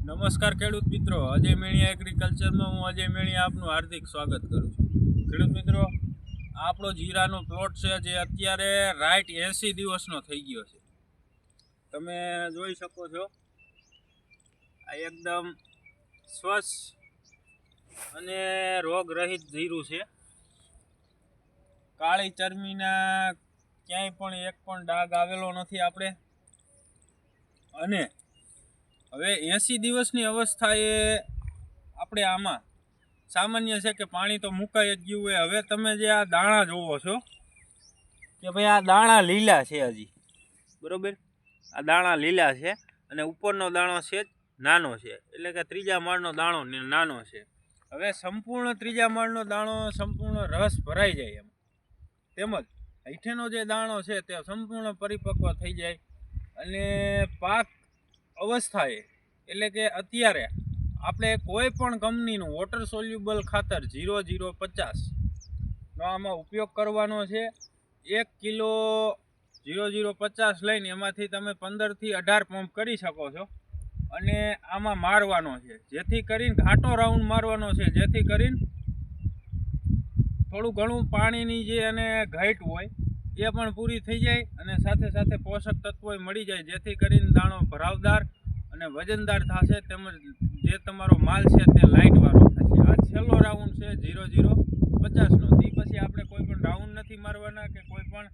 નમસ્કાર ખેડૂત મિત્રો, અજય મેણિયા એગ્રીકલ્ચરમાં હું અજય મેણિયા આપનું હાર્દિક સ્વાગત કરું છું. ખેડૂત મિત્રો, આપણો જીરાનો પ્લોટ છે જે અત્યારે રાઈટ 80 દિવસનો થઈ ગયો છે. તમે જોઈ શકો છો, આ એકદમ સ્વચ્છ અને રોગરહિત જીરું છે. કાળી ચરમીના ક્યાંય પણ એક પણ ડાઘ આવેલો નથી આપણે. અને હવે 80 દિવસની અવસ્થા એ આપણે આમાં સામાન્ય છે કે પાણી તો મુકાઈ જ ગયું હોય. હવે તમે જે આ દાણા જોવો છો કે ભાઈ આ દાણા લીલા છે હજી, બરોબર? આ દાણા લીલા છે અને ઉપરનો દાણો છે નાનો છે, એટલે કે ત્રીજા માળનો દાણો નાનો છે. હવે સંપૂર્ણ ત્રીજા માળનો દાણો સંપૂર્ણ રસ ભરાઈ જાય એમ, તેમજ હેઠેનો જે દાણો છે તે સંપૂર્ણ પરિપક્વ થઈ જાય અને પાક અવસ્થાએ, એટલે કે અત્યારે આપણે કોઈ પણ કંપનીનું વોટર સોલ્યુબલ ખાતર 0050નો આમાં ઉપયોગ કરવાનો છે. 1 કિલો 0050 લઈને એમાંથી તમે 15થી 18 પંપ કરી શકો છો અને આમાં મારવાનો છે, જેથી કરીને ઘાટો રાઉન્ડ મારવાનો છે, જેથી કરીને થોડું ઘણું પાણીની જે અને ઘાટ હોય એ પણ પૂરી થઈ જાય અને સાથે સાથે પોષક તત્વો મળી જાય, જેથી કરીને દાણો ભરાવદાર અને વજનદાર થશે, તેમજ જે તમારો માલ છે તે લાઇટવાળો થશે. આ છેલ્લો રાઉન્ડ છે 0050નો. તે પછી આપણે કોઈ પણ રાઉન્ડ નથી મારવાના કે કોઈ પણ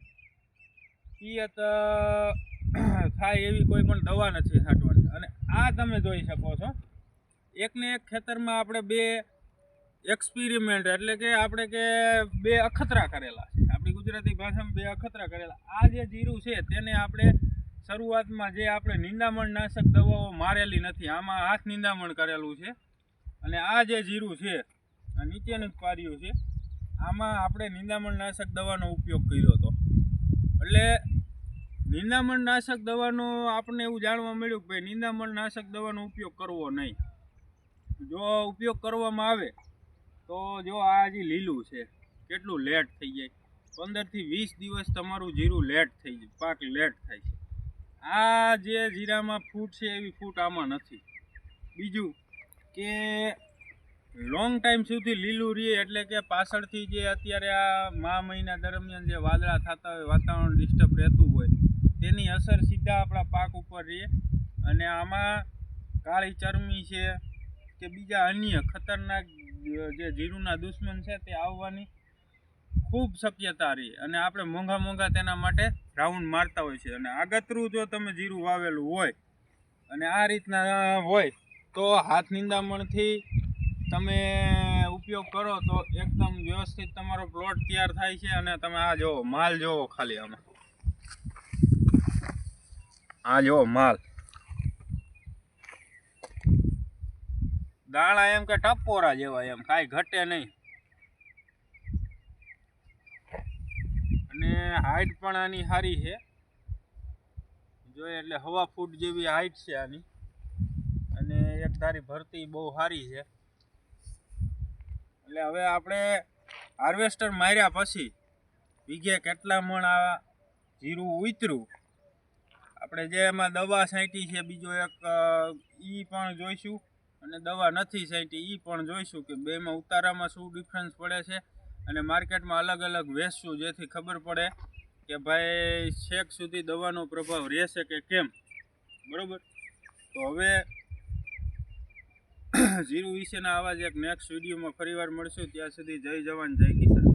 પિયત થાય એવી કોઈ પણ દવા નથી છાંટવાની. અને આ તમે જોઈ શકો છો, એકને એક ખેતરમાં આપણે બે એક્સપેરિમેન્ટ, એટલે કે આપણે કે બે અખતરા કરેલા છે. આપણી ગુજરાતી ભાષામાં બે અખતરા કરેલા. આ જે જીરું છે તેને આપણે શરૂઆતમાં જે આપણે નિંદામણ નાશક દવાઓ મારેલી નથી, આમાં હાથ નિંદામણ કરેલું છે. અને આ જે જીરું છે આ નીચેનું પાર્યું છે, આમાં આપણે નિંદામણ નાશક દવાનો ઉપયોગ કર્યો હતો. એટલે નિંદામણ નાશક દવાનો આપણને એવું જાણવા મળ્યું કે ભાઈ નિંદામણ નાશક દવાનો ઉપયોગ કરવો નહીં. જો ઉપયોગ કરવામાં આવે તો જો આ હજી લીલું છે, કેટલું લેટ થઈ જાય. 15થી 20 દિવસ તમારું જીરું લેટ થઈ જાય, પાક લેટ થાય છે. આ જે જીરામાં ફૂટ છે એવી ફૂટ આમાં નથી. બીજું કે લોંગ ટાઈમ સુધી લીલું રહે, એટલે કે પાછળથી જે અત્યારે આ મહિના દરમિયાન જે વાદળા થતા હોય, વાતાવરણ ડિસ્ટર્બ રહેતું હોય, તેની અસર સીધા આપણા પાક ઉપર રહે. અને આમાં કાળી ચરમી છે કે બીજા અન્ય ખતરનાક જે જીરુંના દુશ્મન છે તે આવવાની ખૂબ શક્યતા રહી. અને આપણે મોંઘા તેના માટે રાઉન્ડ મારતા હોય છે. અને આગતરું જો તમે જીરું વાવેલું હોય અને આ રીતના હોય તો હાથ નિંદામણથી તમે ઉપયોગ કરો તો એકદમ વ્યવસ્થિત તમારો પ્લોટ તૈયાર થાય છે. અને તમે આ જોવો માલ, જોવો ખાલી આમાં, આ જોવો માલ, દાણા એમ કે ટપોરા જેવા, એમ કાંઈ ઘટે નહીં. અને હાઈટ પણ આની સારી છે, જોઈએ એટલે 1.5 ફૂટ જેવી હાઈટ છે આની. અને એક ધારી ભરતી બહુ સારી છે. એટલે હવે આપણે હાર્વેસ્ટર માર્યા પછી વીઘે કેટલા મણ આ જીરું ઉતર્યું, આપણે જે એમાં દવા છાંટી છે બીજો એક ઈ પણ જોઈશું, અને દવા નથી છાંટી ઈ પણ જોઈશું કે બેમાં ઉતારામાં શું ડિફરન્સ પડે છે. અને માર્કેટમાં અલગ અલગ વેચશું, જેથી ખબર પડે કે ભાઈ છેક સુધી દવાનો પ્રભાવ રહેશે કે કેમ, બરાબર? તો હવે જીરું વિશેના આવા જ એક નેક્સ્ટ વિડીયોમાં ફરીવાર મળશું. ત્યાં સુધી જય જવાન જય કિસાન.